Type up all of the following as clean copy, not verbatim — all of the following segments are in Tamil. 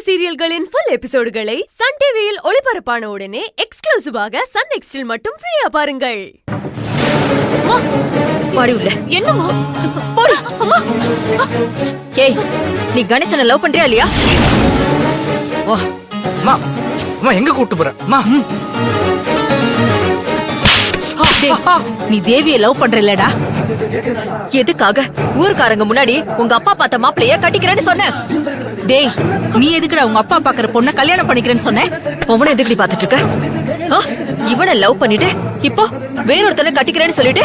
சீரியல்களின் ஃபுல் எபிசோடுகளை சன் டிவியில் ஒளிபரப்பான உடனே எக்ஸ்க்ளூசிவாக சன் நெக்ஸ்டில் மட்டும் ஃப்ரீயா பாருங்கள். பாடி உள்ள என்னமா போடு அம்மா. ஏய், நீ கணேசனை லவ் பண்றியா இல்லையா? வா அம்மா, அம்மா எங்க கூட்டு போற? அம்மா நீ தேவியை லவ் பண்றலடா. எதுக்காக ஊர்க்காரங்க முன்னாடி உங்க அப்பா பார்த்த மாப்பிளைய கட்டிக்கிறேன்னு சொன்ன? டேய், நீ எதுக்குடா உங்க அப்பா பாக்குற பொண்ண கல்யாணம் பண்ணிக்கிறேன்னு சொன்ன? அவனை எதுக்கு பாத்துட்டு இருக்க? இவனை லவ் பண்ணிட்டு இப்போ வேறொருத்தனை கட்டிக்கிறேன்னு சொல்லிட்டு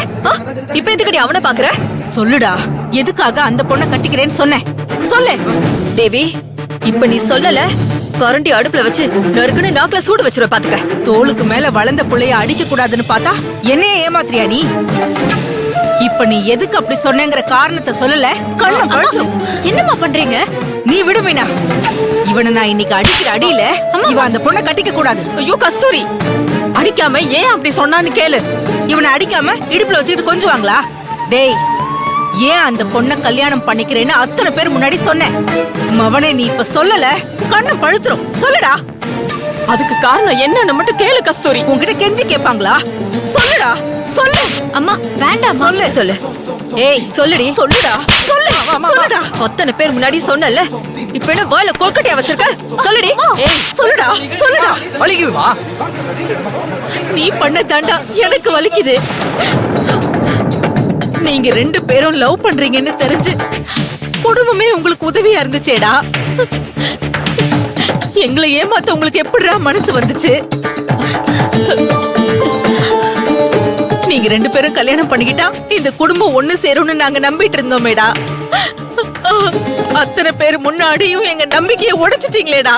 இப்ப எதுக்கடி அவனை பாக்குற? சொல்லுடா, எதுக்காக அந்த பொண்ண கட்டிக்கிறேன்னு சொன்ன? சொல்லு தேவி. இப்ப நீ சொல்லல, கரண்டி அடுப்புல வச்சு நறுக்குன்னு நாக்குல சூடு வச்சிருவ பாத்துக்க. தோளுக்கு மேல வளர்ந்த புள்ளைய அடிக்க கூடாதுன்னு பார்த்தா என்னைய ஏமாத்திரியா நீ? இப்ப நீ எதுக்கு அப்படி சொன்னேங்கிற காரணத்தை சொல்லல, கண்ணம் பழுத்துரும். என்னம்மா பண்றீங்க? நீ விடுவினா, இவனை நான் இன்னைக்கு அடிக்கிற அடியில இவன் அந்த பொண்ணை கட்டிக்க கூடாது. ஐயோ கஸ்தூரி, அடிக்காம ஏன் அப்படி சொன்னான்னு கேளு. இவனை அடிக்காம இடுப்புல வச்சுக்கிட்டு கொஞ்சுவாங்களா? டேய், ஏன் அந்த பொண்ண கல்யாணம் பண்ணிக்கிறேன்னு அத்தனை பேர் முன்னாடி சொன்னேன். மவனே, நீ இப்ப சொல்லல, கண்ணம் பழுத்துரும். சொல்லுடா. அதுக்கு காரணம் என்னன்னு மட்டும் கேளு கஸ்தூரி. உன்கிட்ட கெஞ்சி கேட்பாங்களா? சொல்லுடா, சொல்லு. அம்மா வேண்டாம். சொல்லு சொல்லு. ஏய் சொல்லுடி. சொல்லுடா, சொல்லு. சொல்லுடா. அத்தனை பேர் முன்னாடி சொன்னல, இப்ப என்ன வாயில கொல்கட்டையா வச்சிருக்க? சொல்லுடி. ஏய் சொல்லுடா, சொல்லுடா. வலிக்குதுமா? நீ பண்ண தாண்டா எனக்கு வலிக்குது. நீங்க ரெண்டு பேரும் லவ் பண்றீங்கன்னு தெரிஞ்சு குடும்பமே உங்களுக்கு உதவியா இருந்துச்சேடா. எங்களை ஏமாத்த உங்களுக்கு எப்படிடா மனசு வந்துச்சு? நீங்க ரெண்டு பேரும் கல்யாணம் பண்ணிக்கிட்டா இந்த குடும்பம் ஒண்ணு சேரும்னு நாங்க நம்பிட்டு இருந்தோமேடா. அத்தனை பேர் முன்னாடியும் எங்க நம்பிக்கையை உடைச்சிட்டீங்களேடா.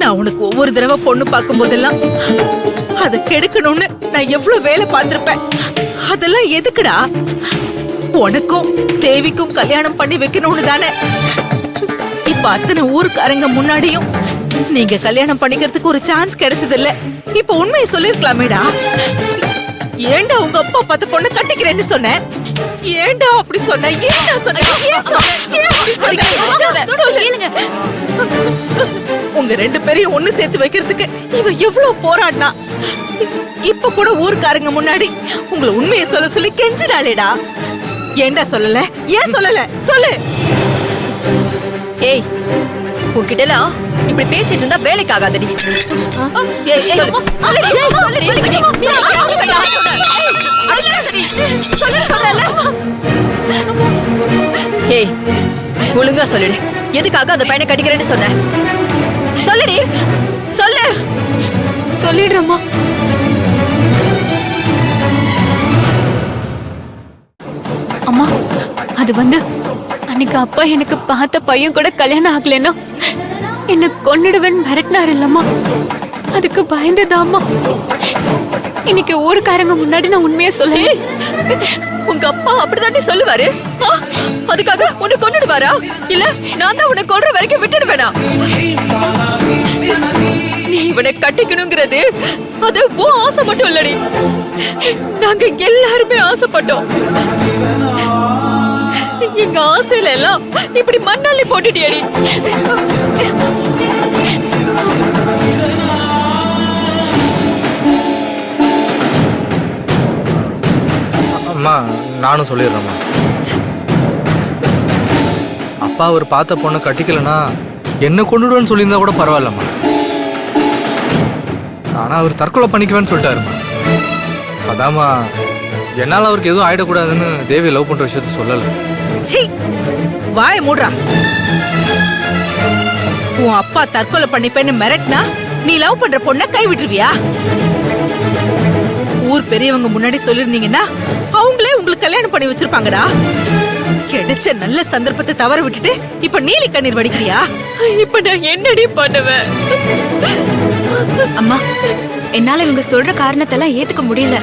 நான் உனக்கு ஒவ்வொரு தடவை பொண்ணு பார்க்கும் போதெல்லாம் அதை கெடுக்கணும்னு நான் எவ்வளவு வேலை பார்த்திருப்பேன். அதெல்லாம் எதுக்குடா? உனக்கும் தேவிக்கும் கல்யாணம் பண்ணி வைக்கணும்னு தானே. இப்ப அத்தனை ஊருக்காரங்க முன்னாடியும் நீங்க கல்யாணம் பண்ணிக்கிறதுக்கு ஒரு சான்ஸ் கிடைச்சது இல்ல. இப்ப உண்மையை சொல்லிருக்கலாமேடா. ஏண்டா உங்க அப்பா பார்த்த பொண்ணு கட்டிக்கிறேன்னு சொன்ன? ஏண்டா அப்படி சொன்ன? ஏண்டா சொன்ன? ஏன் சொன்ன? ஏன் அப்படி சொன்ன? உங்க ரெண்டு பேரையும் ஒண்ணு சேர்த்து வைக்கிறதுக்கு இவ எவ்வளவு போராடினா. இப்ப கூட ஊருக்காரங்க முன்னாடி உங்களை உண்மையை சொல்ல சொல்லி கெஞ்சினாலேடா. ஏண்டா சொல்லல? ஏன் சொல்லல? சொல்லு. ஏய், உன்கிட்டலாம் இப்படி பேசிட்டு இருந்தா வேலைக்கு ஆகாதடி. ஏய், ஒழுங்கா சொல்லுடி. எதுக்காக அந்த பையனை கட்டிக்கிறேன்னு சொன்ன? சொல்லுடி, சொல்லு. சொல்லிடுறோமா? அம்மா, அது அன்னைக்கு அப்பா எனக்கு பார்த்த பையன் கூட கல்யாணம் ஆகலன்னா என்ன கொன்னுடுவேன் மிரட்டினாரு இல்லம்மா. அதுக்கு பயந்துதாம்மா இன்னைக்கு ஊருக்காரங்க முன்னாடி நான் உண்மையா சொல்ல. உங்க அப்பா அப்படிதானே சொல்லுவாரு? அதுக்காக உன்னை கொன்னுடுவாரா? இல்ல நான் தான் உன்னை கொல்ற வரைக்கும் விட்டுடுவேனா? நீ இவனை கட்டிக்கணுங்கிறது அது உன் ஆசை மட்டும் இல்லடி, நாங்க எல்லாருமே ஆசைப்பட்டோம். எங்க ஆசையில எல்லாம் இப்படி மண்ணாலி போட்டுட்டியடி. அம்மா, நானும் சொல்லிடுறேம்மா. அப்பா அவர் பார்த்த பொண்ணை கட்டிக்கலனா என்ன கொண்டுடுவேன்னு சொல்லியிருந்தா கூட பரவாயில்லம்மா. ஆனா அவர் தற்கொலை பண்ணிக்குவேன்னு சொல்லிட்டாருமா. அதாம்மா, என்னால அவருக்கு எதுவும் ஆயிடக்கூடாதுன்னு தேவி லவ் பண்ற விஷயத்த சொல்லல. சீ, வாய மூடுறா. உன் அப்பா தற்கொலை பண்ணிப்பேன்னு மிரட்டினா நீ லவ் பண்ற பொண்ண கை விட்டுருவியா? ஊர் பெரியவங்க முன்னாடி சொல்லிருந்தீங்கன்னா அவங்களே உங்களுக்கு கல்யாணம் பண்ணி வச்சிருப்பாங்கடா. கிடைச்ச நல்ல சந்தர்ப்பத்தை தவற விட்டுட்டு இப்ப நீலி கண்ணீர் வடிக்கிறியா? இப்ப நான் என்னடி பண்ணுவேன்? அம்மா, என்னால இவங்க சொல்ற காரணத்தெல்லாம் ஏத்துக்க முடியல.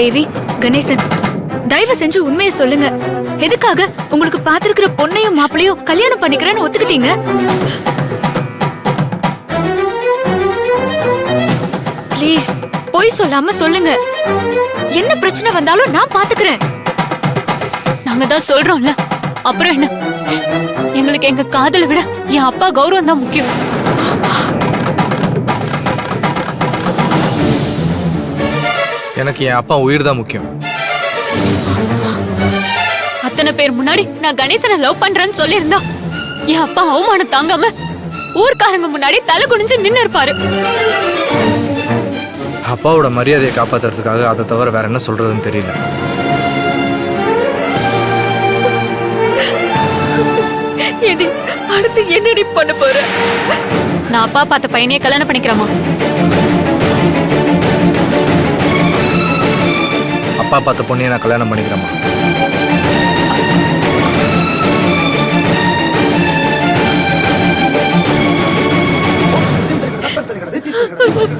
தேவி, கணேசன், தயவு செஞ்சு உண்மையை சொல்லுங்க. எதுக்காக உங்களுக்கு பாத்திருக்கிற பொண்ணையும் மாப்பிளையும் கல்யாணம் பண்ணிக்கிறேன்னு ஒத்துக்கிட்டீங்க? ப்ளீஸ் பொய் சொல்லாம சொல்லுங்க. என்ன பிரச்சனை வந்தாலும் நான் பாத்துக்கிறேன். நாங்க தான் சொல்றோம்ல, அப்புறம் என்ன? எங்களுக்கு எங்க காதலை விட என் அப்பா கௌரவம் தான் முக்கியம். எனக்கு என் அப்பா உயிர் தான் முக்கியம். அத்தனை பேர் முன்னாடி நான் கணேசனை லவ் பண்றேன்னு சொல்லியிருந்தா என் அப்பா அவமானம் தாங்காம ஊர்க்காரங்க முன்னாடி தலை குனிஞ்சு நின்னு இருப்பாரு. அப்பாவோட மரியாதையை காப்பாத்துறதுக்காக அதை தவிர வேற என்ன சொல்றதுன்னு தெரியல. ஏடி அடுத்து என்னடி பண்ண போற? நான் அப்பா பார்த்த பையனையே கல்யாணம் பண்ணிக்கிறேமா. அப்பா பார்த்த பொண்ணையை நான் கல்யாணம் பண்ணிக்கிறேம்மா.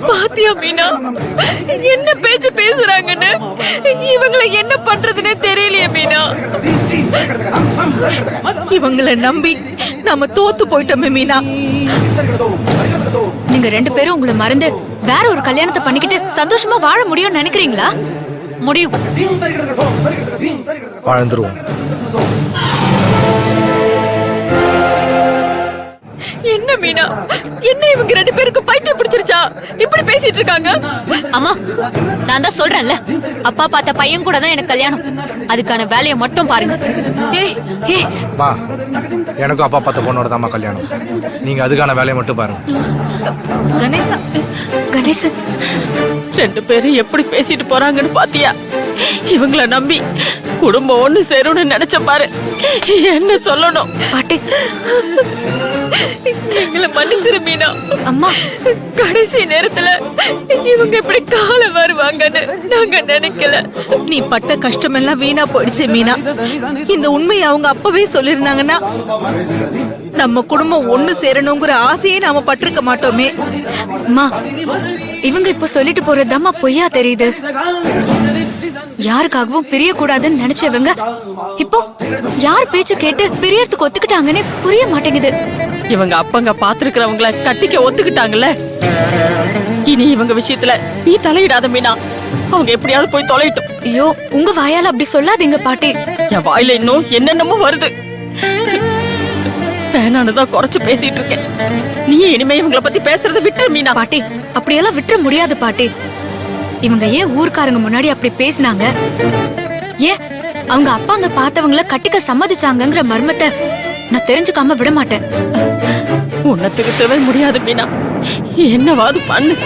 பாத்தியா மீனா என்ன பேச்சு பேசுறாங்கன்னு? இவங்களை என்ன பண்றதுன்னே தெரியலையே மீனா. இவங்களை நம்பி நாம தோத்து போயிட்டோமே மீனா. நீங்க ரெண்டு பேரும் உங்களை மறந்து வேற ஒரு கல்யாணத்தை பண்ணிக்கிட்டு சந்தோஷமா வாழ முடியும்னு நினைக்கிறீங்களா? முடியும். வாழ்ந்துருவோம். என்ன மீனா, என்ன இவங்க ரெண்டு பேருக்கு பைத்தியம் பிடிச்சிருச்சா? இப்படி பேசிட்டு இருக்காங்க. அம்மா நான் தான் சொல்றேன்ல, அப்பா பார்த்த பையன் கூட தான் எனக்கு கல்யாணம். அதுக்கான வேலையை மட்டும் பாருங்க. ஏய் ஏய் மா, எனக்கும் அப்பா பார்த்த பொண்ணோட தாம்மா கல்யாணம். நீங்க அதுக்கான வேலையை மட்டும் பாருங்க. கணேசா, கணேசன், ரெண்டு பேரும் எப்படி பேசிட்டு போறாங்கன்னு பாத்தியா? இவங்கள நம்பி குடும்பம் ஒண்ணு சேரும்னு நினைச்ச பாரு. என்ன சொல்லணும்? பாட்டி, எங்களை மன்னிச்சிரு மீனா. அம்மா, கடைசி நேரத்துல இவங்க இப்படி கால வருவாங்கன்னு நாங்க நினைக்கல. நீ பட்ட கஷ்டம் எல்லாம் வீணா போயிடுச்சு மீனா. இந்த உண்மையை அவங்க அப்பவே சொல்லிருந்தாங்கன்னா நம்ம குடும்பம் ஒண்ணு சேரணுங்கிற ஆசையே நாம பட்டிருக்க மாட்டோமே. அம்மா, இவங்க இப்ப சொல்லிட்டு போறதுதாம்மா பொய்யா தெரியுது. யாருக்காகவும் பிரிய கூடாதுன்னு நினைச்சவங்க இப்போ யார் பேச்சு கேட்டு பிரியறதுக்கு ஒத்துக்கிட்டாங்கன்னு புரிய மாட்டேங்குது. இவங்க அப்பங்க பாத்துருக்கிறவங்கள கட்டிக்க ஒத்துக்கிட்டாங்கல்ல. இனி இவங்க விஷயத்துல நீ தலையிடாத மீனா. அவங்க எப்படியாவது போய் தொலைட்டும். ஐயோ, உங்க வாயால அப்படி சொல்லாதீங்க பாட்டி. என் வாயில இன்னும் என்னென்னமோ வருது. வேணானுதான் குறைச்சு பேசிட்டு இருக்கேன். நீ இனிமே இவங்கள பத்தி பேசுறத விட்டுரு மீனா. பாட்டி, அப்படியெல்லாம் விட்டுற முடியாது பாட்டி. இவங்க ஏன் ஊர்க்காரங்க முன்னாடி அப்படி பேசினாங்க? ஏன் அவங்க அப்பாங்க பார்த்தவங்கள கட்டிக்க சம்மதிச்சாங்கங்கிற மர்மத்தை நான் தெரிஞ்சுக்காம விட மாட்டேன். உன்னை திருத்தவே முடியாது மீனா. என்னவாது பண்ணு.